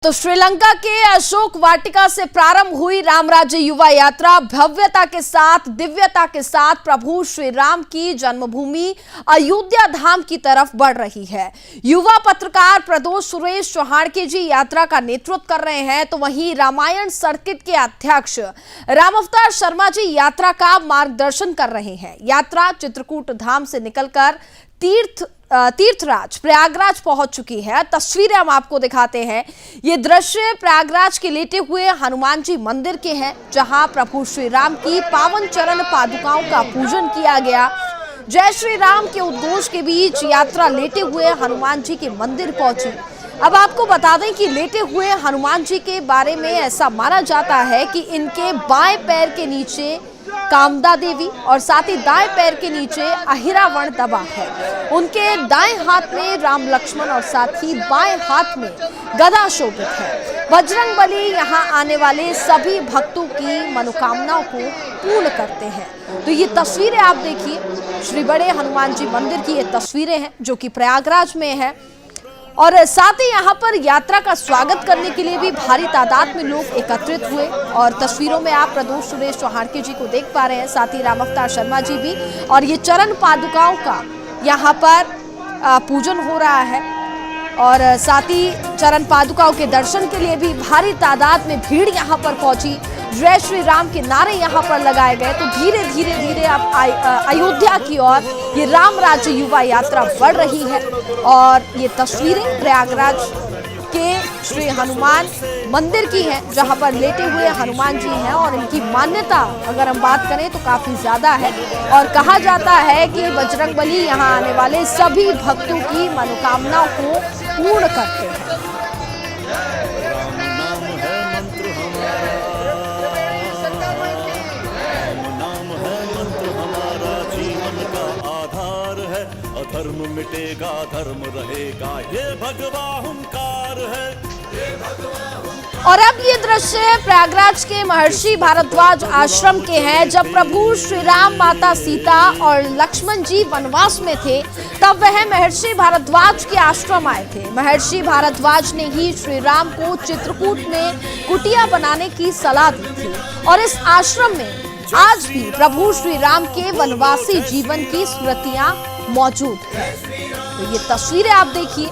तो श्रीलंका के अशोक वाटिका से प्रारंभ हुई राम राज्य युवा यात्रा भव्यता के साथ दिव्यता के साथ प्रभु श्री राम की जन्मभूमि अयोध्या धाम की तरफ बढ़ रही है। युवा पत्रकार प्रदोष सुरेश चौहाड़के जी यात्रा का नेतृत्व कर रहे हैं, तो वहीं रामायण सर्किट के अध्यक्ष रामअवतार शर्मा जी यात्रा का मार्गदर्शन कर रहे हैं। यात्रा चित्रकूट धाम से निकलकर तीर्थराज प्रयागराज पहुंच चुकी है। तस्वीरें हम आपको दिखाते हैं। ये दृश्य प्रयागराज के लेटे हुए हनुमान जी मंदिर के हैं, जहां प्रभु श्री राम की पावन चरण पादुकाओं का पूजन किया गया। जय श्री राम के उद्घोष के बीच यात्रा लेटे हुए हनुमान जी के मंदिर पहुंची। अब आपको बता दें कि लेटे हुए हनुमान जी के बारे में ऐसा माना जाता है कि इनके बाएं पैर के नीचे कामदा देवी और साथ ही दाएं पैर के नीचे अहिरावण दबा है। उनके दाएं हाथ में राम लक्ष्मण और साथ ही बाएं हाथ में गदा शोभित है। बजरंग बली यहाँ आने वाले सभी भक्तों की मनोकामनाओं को पूर्ण करते हैं। तो ये तस्वीरें आप देखिए, श्री बड़े हनुमान जी मंदिर की ये तस्वीरें हैं जो कि प्रयागराज में है। और साथ ही यहाँ पर यात्रा का स्वागत करने के लिए भी भारी तादाद में लोग एकत्रित हुए। और तस्वीरों में आप प्रदोष सुरेश चौहाड़के जी को देख पा रहे हैं, साथ ही रामअवतार शर्मा जी भी। और ये चरण पादुकाओं का यहाँ पर पूजन हो रहा है और साथ ही चरण पादुकाओं के दर्शन के लिए भी भारी तादाद में भीड़ यहाँ पर पहुंची। जय श्री राम के नारे यहाँ पर लगाए गए। तो धीरे धीरे अब अयोध्या की ओर ये राम राज्य युवा यात्रा बढ़ रही है। और ये तस्वीरें प्रयागराज के श्री हनुमान मंदिर की हैं, जहां पर लेटे हुए हनुमान जी हैं। और इनकी मान्यता अगर हम बात करें तो काफी ज्यादा है। और कहा जाता है कि बजरंग बली यहाँ आने वाले सभी भक्तों की मनोकामनाओं को पूर्ण करते हैं। धर्म मिटेगा धर्म रहेगा, ये भगवा हुंकार है, ये भगवा। और अब ये दृश्य प्रयागराज के महर्षि भारद्वाज आश्रम के हैं। जब प्रभु श्री राम, माता सीता और लक्ष्मण जी वनवास में थे, तब वह महर्षि भारद्वाज के आश्रम आए थे। महर्षि भारद्वाज ने ही श्री राम को चित्रकूट में कुटिया बनाने की सलाह दी थी। और इस आश्रम में आज भी प्रभु श्री राम के वनवासी जीवन की स्मृतियां मौजूद है। तो ये तस्वीरें आप देखिए,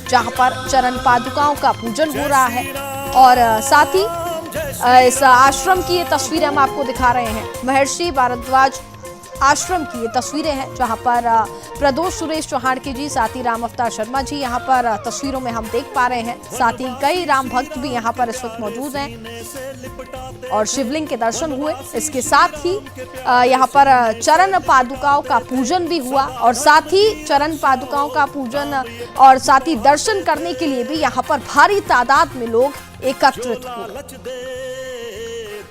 जहां पर चरण पादुकाओं का पूजन हो रहा है। और साथ ही इस आश्रम की ये तस्वीरें हम आपको दिखा रहे हैं। महर्षि भारद्वाज आश्रम की ये तस्वीरें हैं, जहां पर प्रदोष सुरेश चौहाड़के जी, साथ ही रामअवतार शर्मा जी यहाँ पर तस्वीरों में हम देख पा रहे हैं। साथ ही कई राम भक्त भी यहाँ पर इस वक्त मौजूद हैं और शिवलिंग के दर्शन हुए। इसके साथ ही यहाँ पर चरण पादुकाओं का पूजन भी हुआ। और साथ ही चरण पादुकाओं का पूजन और साथ ही दर्शन करने के लिए भी यहाँ पर भारी तादाद में लोग एकत्रित हुए।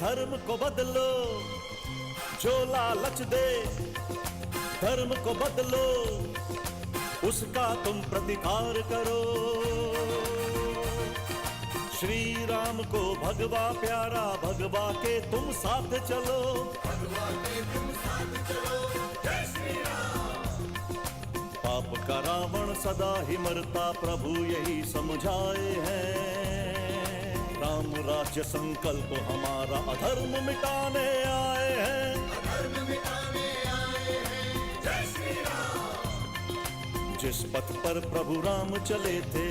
धर्म को बदलो, जो लालच दे धर्म को बदलो, उसका तुम प्रतिकार करो। श्री राम को भगवा प्यारा, भगवा के तुम साथ चलो, भगवा के तुम साथ चलो। जय श्री राम। पाप का रावण सदा ही मरता, प्रभु यही समझाए हैं। राम राज्य संकल्प हमारा, अधर्म मिटाने आए हैं, अधर्म मिटाने आए हैं। जय श्री राम। जिस पथ पर प्रभु राम चले थे,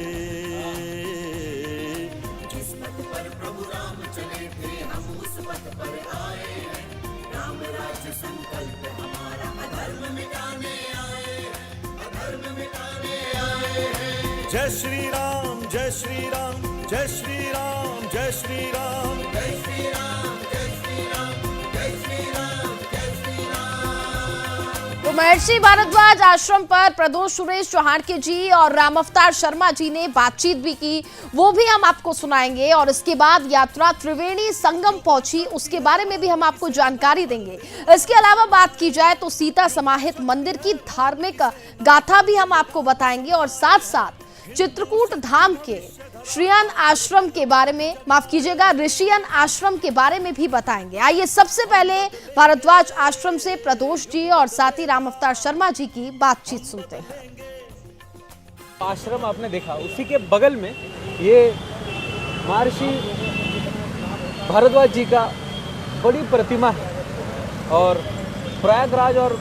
जिस पथ पर प्रभु राम चले थे, हम उस पथ पर आए हैं। राम राज्य संकल्प हमारा, अधर्म मिटाने आए हैं, अधर्म मिटाने आए हैं। जय श्री राम, जय श्री राम, जय श्री राम, जय श्री राम, जय श्री राम, जय श्री राम, जय श्री राम, जय श्री राम। तो महर्षि भारद्वाज आश्रम पर प्रदोष सुरेश चौहाड़के जी और रामअवतार शर्मा जी ने बातचीत भी की, वो भी हम आपको सुनाएंगे। और इसके बाद यात्रा त्रिवेणी संगम पहुंची, उसके बारे में भी हम आपको जानकारी देंगे। इसके अलावा बात की जाए तो सीता समाहित मंदिर की धार्मिक गाथा भी हम आपको बताएंगे। और साथ साथ चित्रकूट धाम के श्रीयन आश्रम के बारे में, माफ कीजिएगा, ऋषियन आश्रम के बारे में भी बताएंगे। आइए सबसे पहले भारद्वाज आश्रम से प्रदोष जी और साथ ही रामअवतार शर्मा जी की बातचीत सुनते हैं। आश्रम आपने देखा, उसी के बगल में ये महर्षि भारद्वाज जी का बड़ी प्रतिमा है और प्रयागराज और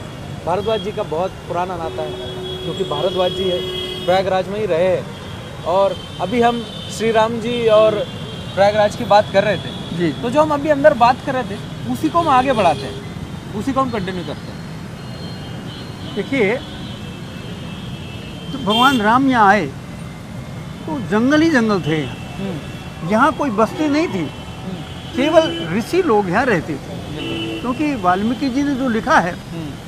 भारद्वाज जी का बहुत पुराना नाता है, क्योंकि भारद्वाज जी है प्रयागराज में ही रहे हैं। और अभी हम श्री राम जी और प्रयागराज की बात कर रहे थे जी। तो जो हम अभी अंदर बात कर रहे थे उसी को हम आगे बढ़ाते हैं, उसी को हम कंटिन्यू करते हैं। देखिए, जब भगवान राम यहाँ आए तो जंगल ही जंगल थे। यहाँ कोई बस्ती नहीं थी, केवल ऋषि लोग यहाँ रहते थे। क्योंकि वाल्मीकि जी ने जो लिखा है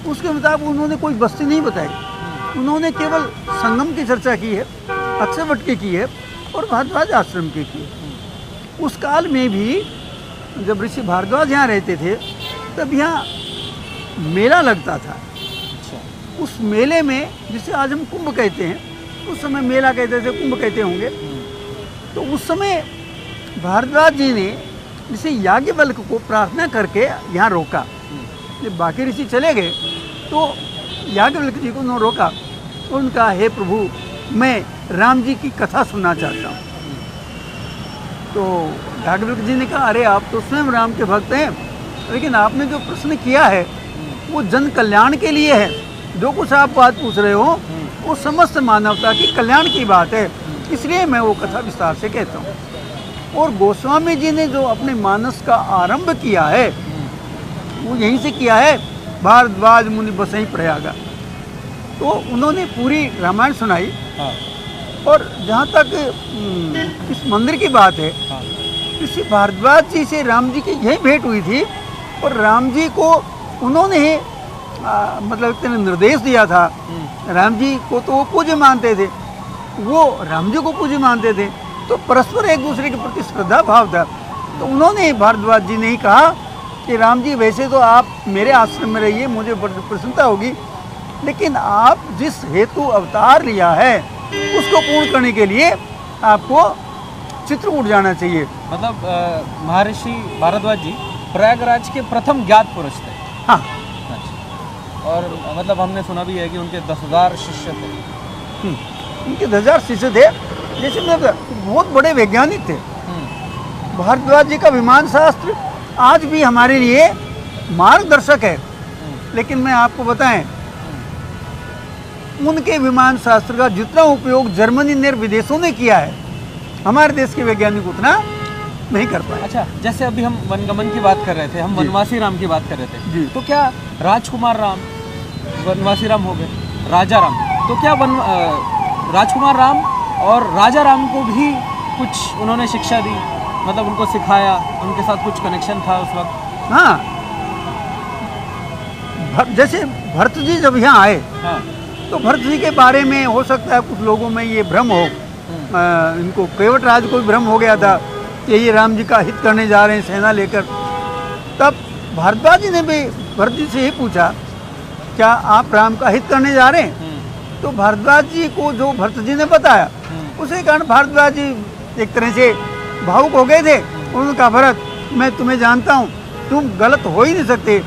उसके मुताबिक उन्होंने कोई बस्ती नहीं बताई, उन्होंने केवल संगम की चर्चा की है, अक्षयवट की है और भारद्वाज आश्रम की है। उस काल में भी जब ऋषि भारद्वाज यहाँ रहते थे तब यहाँ मेला लगता था। उस मेले में, जिसे आज हम कुंभ कहते हैं, उस समय मेला कहते थे, कुंभ कहते होंगे। तो उस समय भारद्वाज जी ने जिसे याज्ञवल्क्य को प्रार्थना करके यहाँ रोका। जब बाकी ऋषि चले गए तो याज्ञवल्क्य जी को उन्होंने रोका और उनका, हे प्रभु, मैं राम जी की कथा सुनना चाहता हूँ। तो याज्ञवल्क्य जी ने कहा, अरे आप तो स्वयं राम के भक्त हैं, लेकिन आपने जो प्रश्न किया है वो जन कल्याण के लिए है। जो कुछ आप बात पूछ रहे हो वो समस्त मानवता की कल्याण की बात है, इसलिए मैं वो कथा विस्तार से कहता हूँ। और गोस्वामी जी ने जो अपने मानस का आरंभ किया है वो यहीं से किया है, भारद्वाज मुनि बसई प्रयागा। तो उन्होंने पूरी रामायण सुनाई। और जहाँ तक इस मंदिर की बात है, इसी भारद्वाज जी से राम जी की यही भेंट हुई थी और राम जी को उन्होंने ही मतलब इतने निर्देश दिया था। राम जी को तो वो पूज्य मानते थे, वो राम जी को पूज्य मानते थे, तो परस्पर एक दूसरे के प्रति श्रद्धा भाव था। तो उन्होंने, भारद्वाज जी ने ही कहा कि राम जी, वैसे तो आप मेरे आश्रम में रहिए, मुझे बड़ी प्रसन्नता होगी, लेकिन आप जिस हेतु अवतार लिया है उसको पूर्ण करने के लिए आपको चित्रकूट जाना चाहिए। मतलब महर्षि भारद्वाज जी प्रयागराज के प्रथम ज्ञात पुरुष थे। हाँ। और मतलब हमने सुना भी है कि उनके 10,000 शिष्य थे। उनके 10,000 शिष्य थे, जैसे मतलब बहुत बड़े वैज्ञानिक थे। भारद्वाज जी का विमान शास्त्र आज भी हमारे लिए मार्गदर्शक है। लेकिन मैं आपको बताएं, उनके विमान शास्त्र का जितना उपयोग जर्मनी ने विदेशों ने किया है, हमारे देश के वैज्ञानिक उतना नहीं कर पाए। अच्छा, जैसे अभी हम वनगमन की बात कर रहे थे, हम वनवासी राम की बात कर रहे थे जी। तो क्या राजकुमार राम वनवासी राम हो गए, राजा राम, तो क्या राजकुमार राम और राजा राम को भी कुछ उन्होंने शिक्षा दी, मतलब उनको सिखाया, उनके साथ कुछ कनेक्शन था उस वक्त? हाँ, जैसे भरत जी जब यहाँ आए, हाँ, तो भरत जी के बारे में हो सकता है कुछ लोगों में ये भ्रम हो, इनको केवट राज को भी भ्रम हो गया था कि ये राम जी का हित करने जा रहे हैं सेना लेकर। तब भारद्वाज जी ने भी भरत जी से ही पूछा, क्या आप राम का हित करने जा रहे हैं? तो भारद्वाज जी को जो भरत जी ने बताया, उसी कारण भारद्वाज जी एक तरह से भावुक हो गए थे। उन्होंने कहा, भरत, मैं तुम्हें जानता हूँ, तुम गलत हो ही नहीं सकते,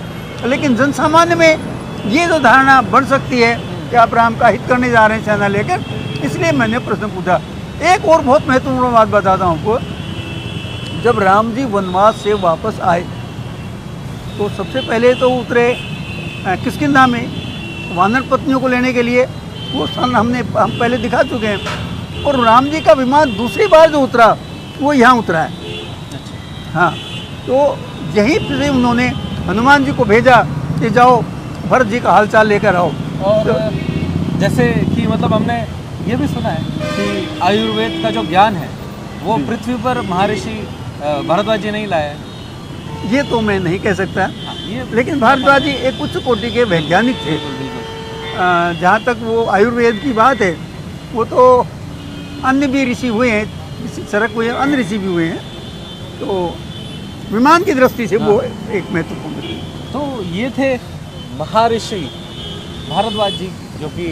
लेकिन जन सामान्य में ये जो धारणा बन सकती है कि आप राम का हित करने जा रहे हैं सेना लेकर, इसलिए मैंने प्रश्न पूछा। एक और बहुत महत्वपूर्ण बात बताता हूँ आपको। जब राम जी वनवास से वापस आए तो सबसे पहले तो उतरे किष्किंधा में वानर पत्नियों को लेने के लिए। वो स्थान हम पहले दिखा चुके हैं। और राम जी का विमान दूसरी बार जो उतरा वो यहाँ उतरा है। हाँ, तो यहीं से उन्होंने हनुमान जी को भेजा कि जाओ भरत जी का हालचाल लेकर आओ। और तो जैसे कि मतलब हमने ये भी सुना है कि आयुर्वेद का जो ज्ञान है वो पृथ्वी पर महर्षि भारद्वाज जी नहीं लाया है। ये तो मैं नहीं कह सकता, लेकिन भारद्वाज जी एक उच्च कोटि के वैज्ञानिक थे। जहाँ तक वो आयुर्वेद की बात है, वो तो अन्य भी ऋषि हुए हैं, सरक हुए हैं, अन्य ऋषि भी हुए हैं। तो विमान की दृष्टि से वो एक महत्वपूर्ण थे। तो ये थे महर्षि भारद्वाज जी, जो कि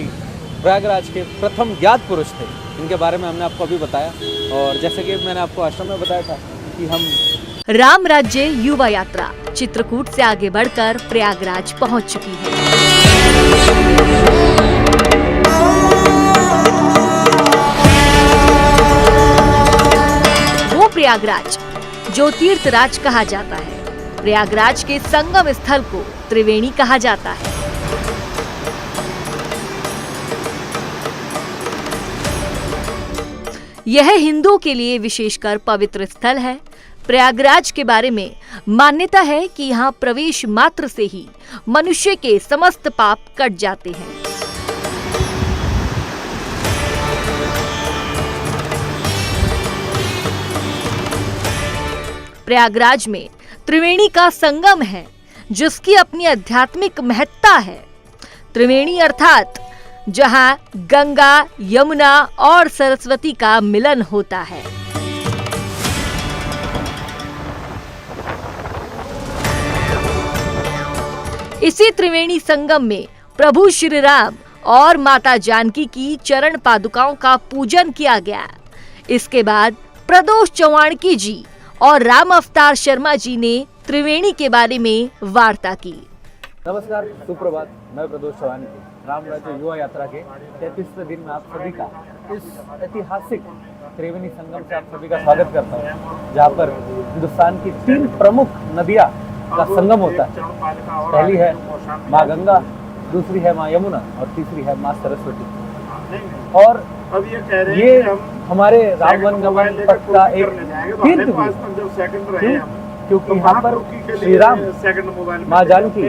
प्रयागराज के प्रथम ज्ञात पुरुष थे। इनके बारे में हमने आपको अभी बताया। और जैसे कि मैंने आपको आश्रम में बताया था कि हम राम राज्य युवा यात्रा चित्रकूट से आगे बढ़कर प्रयागराज पहुंच चुकी है। वो प्रयागराज, जो तीर्थराज कहा जाता है। प्रयागराज के संगम स्थल को त्रिवेणी कहा जाता है। यह हिंदुओं के लिए विशेषकर पवित्र स्थल है। प्रयागराज के बारे में मान्यता है कि यहाँ प्रवेश मात्र से ही मनुष्य के समस्त पाप कट जाते हैं। प्रयागराज में त्रिवेणी का संगम है, जिसकी अपनी आध्यात्मिक महत्ता है। त्रिवेणी अर्थात जहां गंगा, यमुना और सरस्वती का मिलन होता है। इसी त्रिवेणी संगम में प्रभु श्री राम और माता जानकी की चरण पादुकाओं का पूजन किया गया। इसके बाद प्रदोष चौहानकी जी और राम अवतार शर्मा जी ने त्रिवेणी के बारे में वार्ता की। नमस्कार, सुप्रभात। मैं प्रदोष चौहानकी राम राज्य युवा यात्रा के 33वें दिन में आप सभी का इस ऐतिहासिक त्रिवेणी संगम से आप सभी का स्वागत करता हूँ, जहाँ पर हिंदुस्तान की 3 प्रमुख नदियाँ का संगम होता है। पहली है माँ गंगा, दूसरी है माँ यमुना और तीसरी है माँ सरस्वती। और ये हमारे राम वनगमन पथ का एक तीर्थ भी है, क्योंकि यहाँ पर श्री राम, माँ जानकी,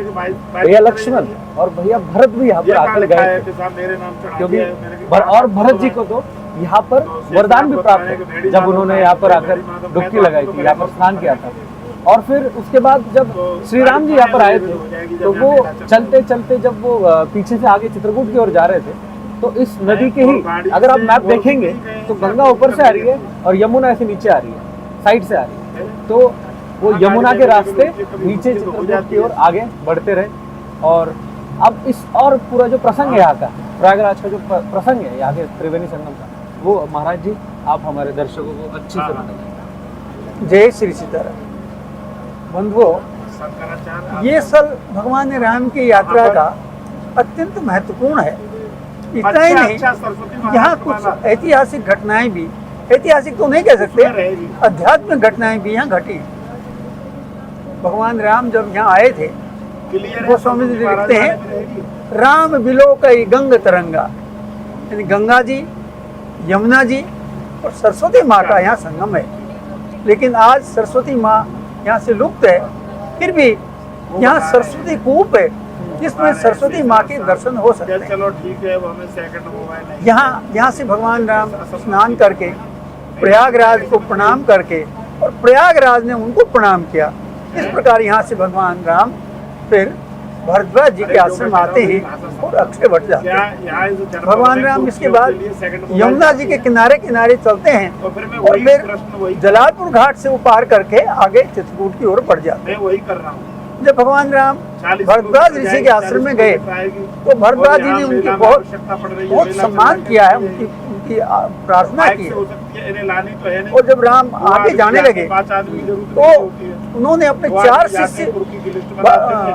भैया लक्ष्मण और भैया भरत भी यहाँ पर आकर गए थे। क्योंकि और भरत जी को तो यहाँ पर वरदान भी प्राप्त है जब उन्होंने यहाँ पर आकर डुबकी लगाई थी, यहाँ पर स्नान किया था। और फिर उसके बाद जब श्री राम जी यहाँ पर आए थे तो वो चलते चलते जब वो पीछे से आगे चित्रकूट की ओर जा रहे थे तो इस नदी के ही, अगर आप मैप देखेंगे तो गंगा ऊपर से आ रही है और यमुना ऐसे नीचे आ रही है, साइड से आ रही है। तो वो यमुना के रास्ते नीचे चित्रकूट की ओर आगे बढ़ते रहे। और अब इस और पूरा जो प्रसंग है यहाँ का, प्रयागराज का जो प्रसंग है यहाँ के त्रिवेणी संगम का, वो महाराज जी आप हमारे दर्शकों को अच्छी से बताइए। जय श्री सीताराम। बंधुओं, ये स्थल भगवान राम की यात्रा का अत्यंत महत्वपूर्ण है। इतना ही नहीं, यहाँ कुछ ऐतिहासिक घटनाएं भी, ऐतिहासिक तो नहीं कह सकते, आध्यात्मिक घटनाएं भी यहाँ घटी। भगवान राम जब यहाँ आए थे, गोस्वामी जी लिखते हैं, राम बिलो कई गंग तरंगा, यानी गंगा जी, यमुना जी और सरस्वती माँ का यहाँ संगम है। लेकिन आज सरस्वती माँ यहाँ से लुप्त है, फिर भी यहाँ सरस्वती कूप है जिसमें सरस्वती माँ के दर्शन हो सकते हैं। चलो ठीक है, वो हमें सेकंड मोबाइल यहाँ से भगवान राम स्नान करके प्रयागराज को प्रणाम करके और प्रयागराज ने उनको प्रणाम किया। इस प्रकार यहाँ से भगवान राम फिर भरद्वाज जी के आश्रम आते हैं और अक्षय वट जाते हैं। भगवान राम इसके बाद यमुना जी के किनारे किनारे चलते हैं और फिर जलालपुर घाट से वो पार करके आगे चित्रकूट की ओर बढ़ जाते हैं। वही कर रहा हूँ। जब भगवान राम भरद्वाज ऋषि के आश्रम में गए तो भरद्वाज जी ने उनकी बहुत सम्मान किया है, उनकी प्रार्थना की। और जब राम आगे जाने लगे तो उन्होंने अपने 4 शिष्य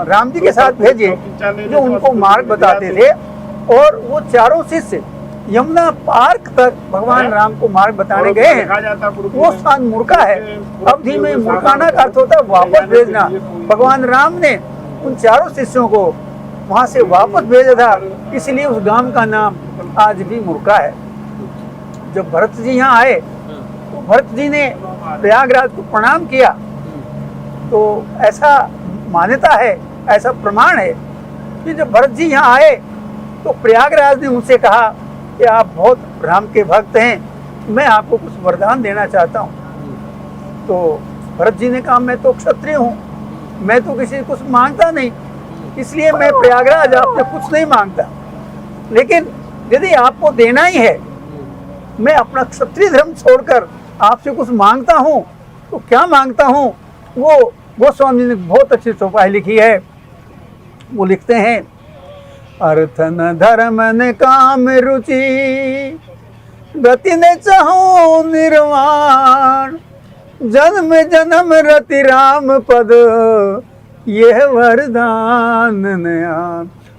राम जी के साथ भेजे जो उनको मार्ग बताते थे। और वो चारों शिष्य यमुना पार्क तक भगवान राम को मार्ग बताने गए हैं। वो स्थान मुर्का है। अवधि में मुर्काना का अर्थ होता है वापस भेजना। भगवान राम ने उन चारों शिष्यों को वहां से वापस भेजा था, इसलिए उस गांव का नाम आज भी मुर्का है। जब भरत जी यहाँ आए तो भरत जी ने प्रयागराज को प्रणाम किया। तो ऐसा मान्यता है, ऐसा प्रमाण है कि जब भरत जी यहाँ आए तो प्रयागराज ने उनसे कहा कि आप बहुत राम के भक्त हैं, मैं आपको कुछ वरदान देना चाहता हूँ। तो भरत जी ने कहा, मैं तो क्षत्रिय हूँ, मैं तो किसी कुछ मांगता नहीं, इसलिए मैं प्रयागराज आपसे कुछ नहीं मांगता। लेकिन यदि आपको देना ही है, मैं अपना क्षत्रिय धर्म छोड़कर आपसे कुछ मांगता हूँ। तो क्या मांगता हूँ? वो गोस्वामी ने बहुत अच्छी चौपाई लिखी है। वो लिखते हैं, अर्थ न धर्म न काम रुचि, गति न चाहो निर्वाण, जन्म जन्म रति राम पद, यह वरदान नया।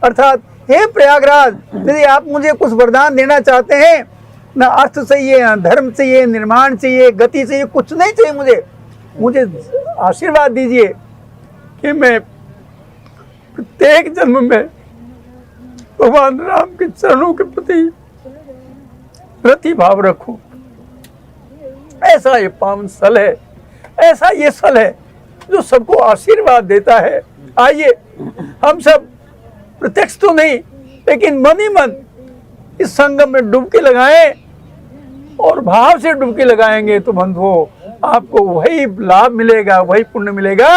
अर्थात हे प्रयागराज, यदि आप मुझे कुछ वरदान देना चाहते हैं ना अर्थ चाहिए, ना धर्म चाहिए, निर्माण चाहिए, गति चाहिए, कुछ नहीं चाहिए मुझे। मुझे आशीर्वाद दीजिए कि मैं प्रत्येक जन्म में भगवान राम के चरणों के प्रति प्रतिभाव रखूं। ऐसा ये पावन स्थल है, ऐसा ये स्थल है जो सबको आशीर्वाद देता है। आइए हम सब प्रत्यक्ष तो नहीं लेकिन मन ही मन इस संगम में डुबकी लगाएं, और भाव से डुबकी लगाएंगे तो बंधुओं आपको वही लाभ मिलेगा, वही पुण्य मिलेगा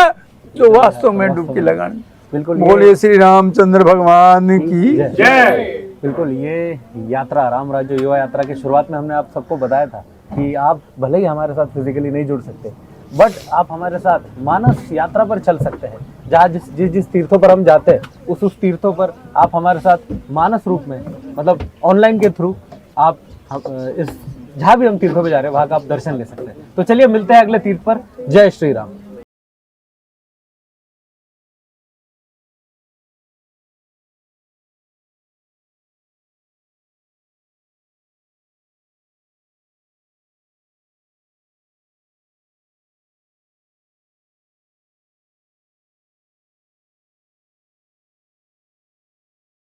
जो वास्तव में डुबकी लगाने। बिल्कुल, बोलिए श्री रामचंद्र भगवान की जय। बिल्कुल, ये यात्रा राम राज्य युवा यात्रा की शुरुआत में हमने आप सबको बताया था कि आप भले ही हमारे साथ फिजिकली नहीं जुड़ सकते, बट आप हमारे साथ मानस यात्रा पर चल सकते हैं। जहाँ जिस तीर्थों पर हम जाते हैं उस तीर्थों पर आप हमारे साथ मानस रूप में, मतलब ऑनलाइन के थ्रू आप इस जहाँ भी हम तीर्थों पर जा रहे हैं वहाँ का आप दर्शन ले सकते हैं। तो चलिए मिलते हैं अगले तीर्थ पर। जय श्री राम।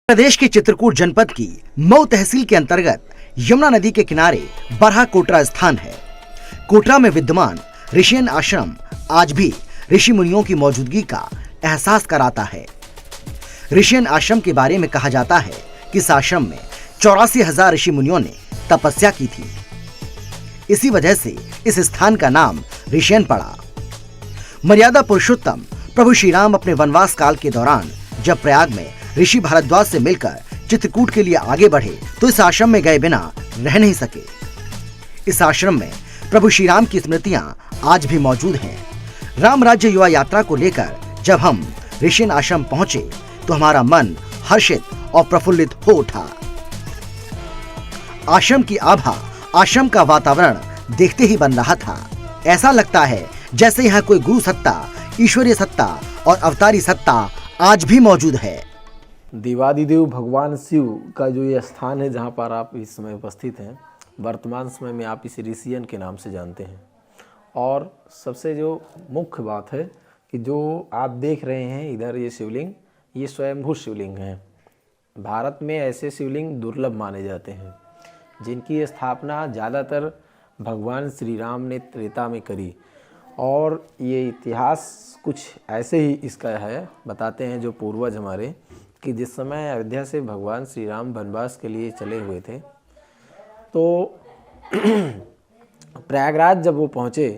प्रदेश के चित्रकूट जनपद की मऊ तहसील के अंतर्गत यमुना नदी के किनारे बरहा कोटरा स्थान है। कोटरा में विद्यमान ऋषियन आश्रम आज भी ऋषि मुनियों की मौजूदगी का एहसास कराता है। ऋषियन आश्रम के बारे में कहा जाता है कि इस आश्रम में 84,000 ऋषि मुनियों ने तपस्या की थी। इसी वजह से इस स्थान का नाम ऋषियन पड़ा। मर्यादा पुरुषोत्तम प्रभु श्री राम अपने वनवास काल के दौरान जब प्रयाग में ऋषि भारद्वाज से मिलकर चित्रकूट के लिए आगे बढ़े तो इस आश्रम में गए बिना रह नहीं सके। इस आश्रम में प्रभु श्री राम की स्मृतियां आज भी मौजूद हैं। राम राज्य युवा यात्रा को लेकर जब हम ऋषियन आश्रम पहुंचे तो हमारा मन हर्षित और प्रफुल्लित हो उठा। आश्रम की आभा, आश्रम का वातावरण देखते ही बन रहा था। ऐसा लगता है जैसे यहाँ कोई गुरु सत्ता, ईश्वरीय सत्ता और अवतारी सत्ता आज भी मौजूद है। देवादिदेव भगवान शिव का जो ये स्थान है जहाँ पर आप इस समय उपस्थित हैं, वर्तमान समय में आप इसे ऋषियन के नाम से जानते हैं। और सबसे जो मुख्य बात है कि जो आप देख रहे हैं इधर ये शिवलिंग, ये स्वयंभू शिवलिंग हैं। भारत में ऐसे शिवलिंग दुर्लभ माने जाते हैं जिनकी स्थापना ज़्यादातर भगवान श्री राम ने त्रेता में करी। और ये इतिहास कुछ ऐसे ही इसका है, बताते हैं जो पूर्वज हमारे, कि जिस समय अयोध्या से भगवान श्री राम वनवास के लिए चले हुए थे तो प्रयागराज जब वो पहुँचे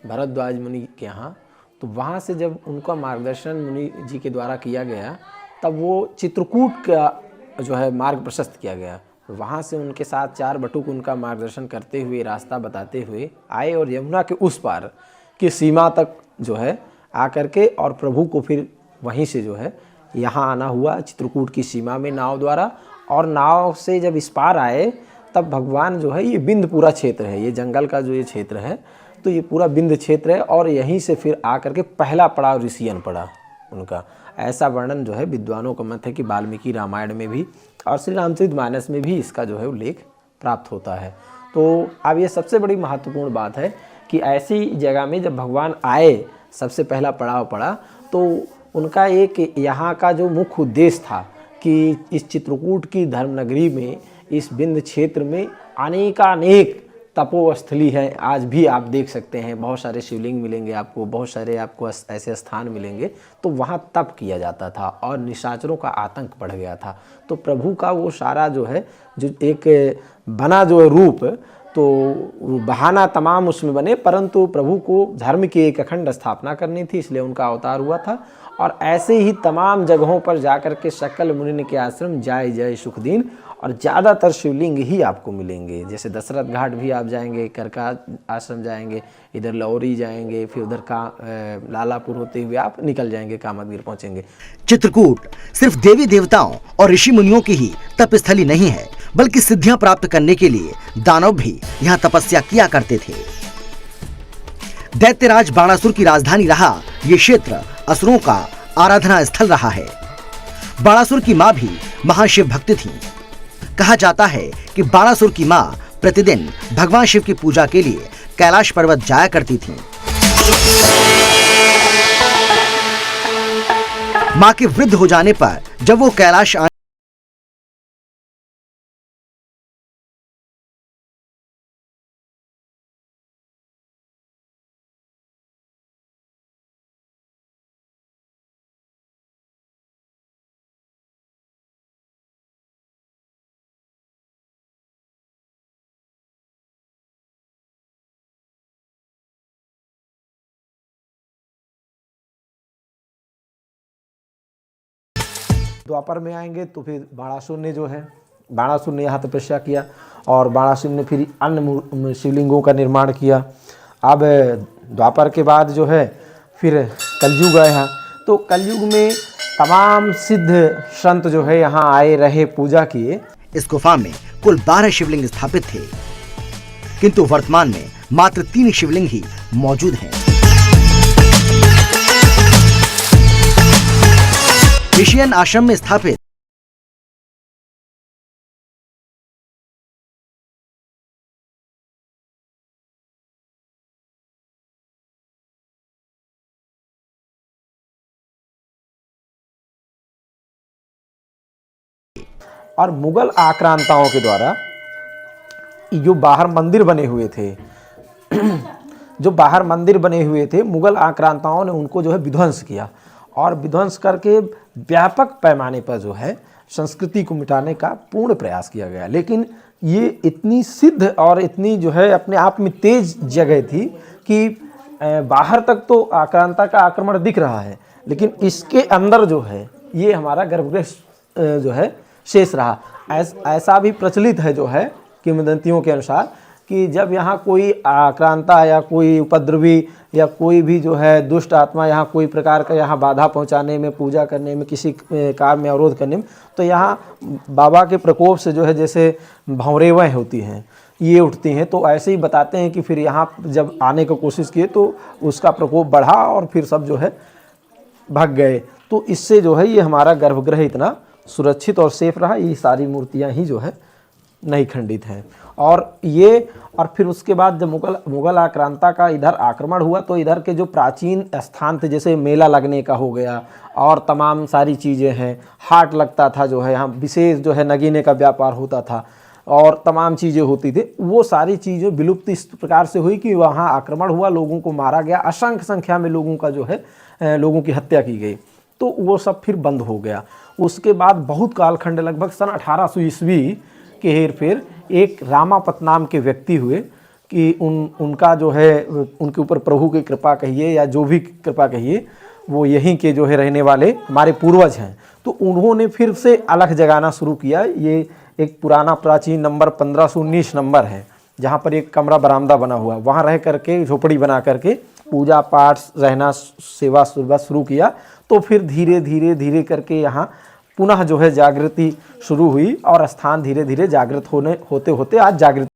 भरद्वाज मुनि के यहाँ, तो वहाँ से जब उनका मार्गदर्शन मुनि जी के द्वारा किया गया तब वो चित्रकूट का जो है मार्ग प्रशस्त किया गया। वहाँ से उनके साथ 4 बटुक उनका मार्गदर्शन करते हुए, रास्ता बताते हुए आए और यमुना के उस पार की सीमा तक जो है आकर के, और प्रभु को फिर वहीं से जो है यहाँ आना हुआ चित्रकूट की सीमा में नाव द्वारा। और नाव से जब इस पार आए तब भगवान जो है, ये बिंद पूरा क्षेत्र है, ये जंगल का जो ये क्षेत्र है, तो ये पूरा बिंद क्षेत्र है। और यहीं से फिर आकर के पहला पड़ाव ऋषियन पड़ा उनका। ऐसा वर्णन जो है विद्वानों का मत है कि वाल्मीकि रामायण में भी और श्री रामचरितमानस में भी इसका जो है उल्लेख प्राप्त होता है। तो अब ये सबसे बड़ी महत्वपूर्ण बात है कि ऐसी जगह में जब भगवान आए, सबसे पहला पड़ाव पड़ा, तो उनका एक यहाँ का जो मुख्य उद्देश्य था कि इस चित्रकूट की धर्मनगरी में, इस बिंद क्षेत्र में अनेकानेक तपोस्थली है। आज भी आप देख सकते हैं, बहुत सारे शिवलिंग मिलेंगे आपको, बहुत सारे आपको ऐसे स्थान मिलेंगे। तो वहाँ तप किया जाता था और निशाचरों का आतंक बढ़ गया था। तो प्रभु का वो सारा जो है, जो एक बना जो रूप, तो बहाना तमाम उसमें बने, परंतु प्रभु को धर्म की एक अखंड स्थापना करनी थी, इसलिए उनका अवतार हुआ था। और ऐसे ही तमाम जगहों पर जाकर के सकल मुनि के आश्रम जाय जय सुखदीन, और ज़्यादातर शिवलिंग ही आपको मिलेंगे। जैसे दशरथ घाट भी आप जाएंगे, करका आश्रम जाएंगे, इधर लौरी जाएंगे, फिर उधर का लालापुर होते हुए आप निकल जाएंगे, कामतगिर पहुँचेंगे। चित्रकूट सिर्फ देवी देवताओं और ऋषि मुनियों की ही तपस्थली नहीं है, बल्कि सिद्धियां प्राप्त करने के लिए दानव भी यहाँ तपस्या किया करते थे। दैत्यराज बाणासुर की राजधानी रहा ये क्षेत्र असुरों का आराधना स्थल रहा है। बाणासुर की मां भी महाशिव भक्त थी। कहा जाता है कि बाणासुर की मां प्रतिदिन भगवान शिव की पूजा के लिए कैलाश पर्वत जाया करती थीं। मां के वृद्ध हो जाने पर जब वो कैलाश द्वापर में आएंगे तो फिर बाणासुर ने जो है बाणासुर ने यहाँ तपस्या किया और बाणासुर ने फिर अन्य शिवलिंगों का निर्माण किया। अब द्वापर के बाद जो है फिर कलयुग आया, तो कलयुग में तमाम सिद्ध संत जो है यहाँ आए रहे, पूजा किए। इस गुफा में कुल 12 शिवलिंग स्थापित थे, किंतु वर्तमान में मात्र 3 शिवलिंग ही मौजूद हैं। ऋषियन आश्रम में स्थापित और मुगल आक्रांताओं के द्वारा जो बाहर मंदिर बने हुए थे मुगल आक्रांताओं ने उनको जो है विध्वंस किया और विध्वंस करके व्यापक पैमाने पर जो है संस्कृति को मिटाने का पूर्ण प्रयास किया गया। लेकिन ये इतनी सिद्ध और इतनी जो है अपने आप में तेज जगह थी कि बाहर तक तो आक्रांता का आक्रमण दिख रहा है, लेकिन इसके अंदर जो है ये हमारा गर्भगृह जो है शेष रहा। ऐसा भी प्रचलित है जो है किंवदंतियों के अनुसार कि जब यहाँ कोई आक्रांता या कोई उपद्रवी या कोई भी जो है दुष्ट आत्मा यहाँ कोई प्रकार का यहाँ बाधा पहुँचाने में, पूजा करने में, किसी कार्य में अवरोध करने में, तो यहाँ बाबा के प्रकोप से जो है जैसे भंवरेवें होती हैं ये उठती हैं। तो ऐसे ही बताते हैं कि फिर यहाँ जब आने की कोशिश किए तो उसका प्रकोप बढ़ा और फिर सब जो है भाग गए। तो इससे जो है ये हमारा गर्भगृह इतना सुरक्षित और सेफ रहा। ये सारी मूर्तियाँ ही जो है नहीं खंडित हैं। और फिर उसके बाद जब मुगल आक्रांता का इधर आक्रमण हुआ तो इधर के जो प्राचीन स्थान थे, जैसे मेला लगने का हो गया और तमाम सारी चीज़ें हैं, हाट लगता था जो है, यहाँ विशेष जो है नगीने का व्यापार होता था और तमाम चीज़ें होती थी, वो सारी चीज़ें विलुप्त इस प्रकार से हुई कि वहाँ आक्रमण हुआ, लोगों को मारा गया, असंख्य संख्या में लोगों का जो है लोगों की हत्या की गई। तो वो सब फिर बंद हो गया। उसके बाद बहुत कालखंड, लगभग सन 1800 ईस्वी के हेर फेर एक रामापत नाम के व्यक्ति हुए कि उनका जो है उनके ऊपर प्रभु की कृपा कहिए या जो भी कृपा कहिए, वो यहीं के जो है रहने वाले हमारे पूर्वज हैं। तो उन्होंने फिर से अलग जगाना शुरू किया। ये एक पुराना प्राचीन नंबर 1519 नंबर है, जहाँ पर एक कमरा बरामदा बना हुआ, वहाँ रह करके झोपड़ी बना करके पूजा पाठ रहना सेवा सुरवा शुरू किया। तो फिर धीरे धीरे करके यहाँ पुनः जो है जागृति शुरू हुई और स्थान धीरे धीरे जागृत होते आज जागृत।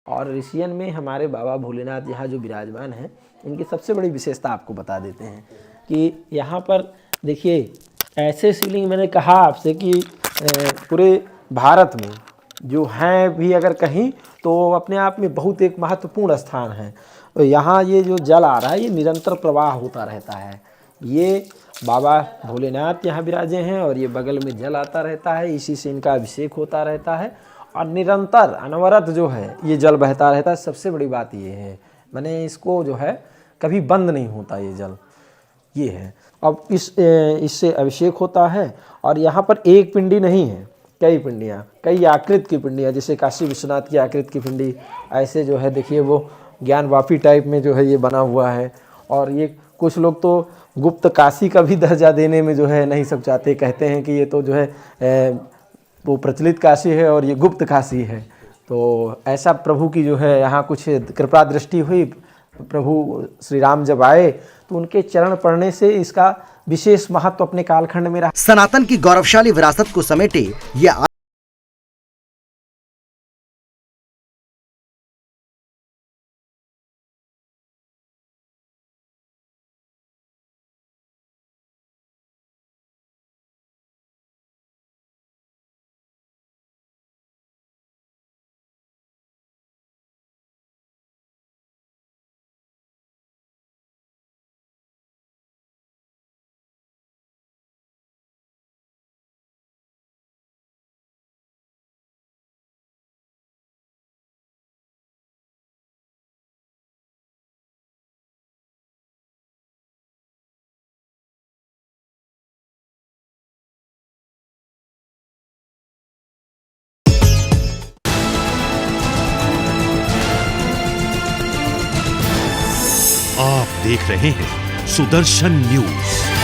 और ऋषियन में हमारे बाबा भोलेनाथ यहाँ जो विराजमान हैं, इनकी सबसे बड़ी विशेषता आपको बता देते हैं कि यहाँ पर देखिए ऐसे शिवलिंग, मैंने कहा आपसे कि पूरे भारत में जो हैं भी अगर कहीं तो अपने आप में बहुत एक महत्वपूर्ण स्थान है। तो यहाँ ये जो जल आ रहा है ये निरंतर प्रवाह होता रहता है। ये बाबा भोलेनाथ यहाँ विराजे हैं और ये बगल में जल आता रहता है, इसी से इनका अभिषेक होता रहता है और निरंतर अनवरत जो है ये जल बहता रहता है। सबसे बड़ी बात ये है, मैंने इसको जो है कभी बंद नहीं होता ये जल, ये है। अब इससे अभिषेक होता है और यहाँ पर एक पिंडी नहीं है, कई पिंडियाँ, कई आकृत की पिंडियाँ, जैसे काशी विश्वनाथ की आकृत की पिंडी, ऐसे जो है देखिए वो ज्ञान वापी टाइप में जो है ये बना हुआ है। और ये कुछ लोग तो गुप्त काशी का भी दर्जा देने में जो है नहीं सब चाहते, कहते हैं कि ये तो जो है वो प्रचलित काशी है और ये गुप्त काशी है। तो ऐसा प्रभु की जो है यहाँ कुछ कृपा दृष्टि हुई। प्रभु श्री राम जब आए तो उनके चरण पड़ने से इसका विशेष महत्व अपने कालखंड में रहा। सनातन की गौरवशाली विरासत को समेटे ये आप देख रहे हैं सुदर्शन न्यूज।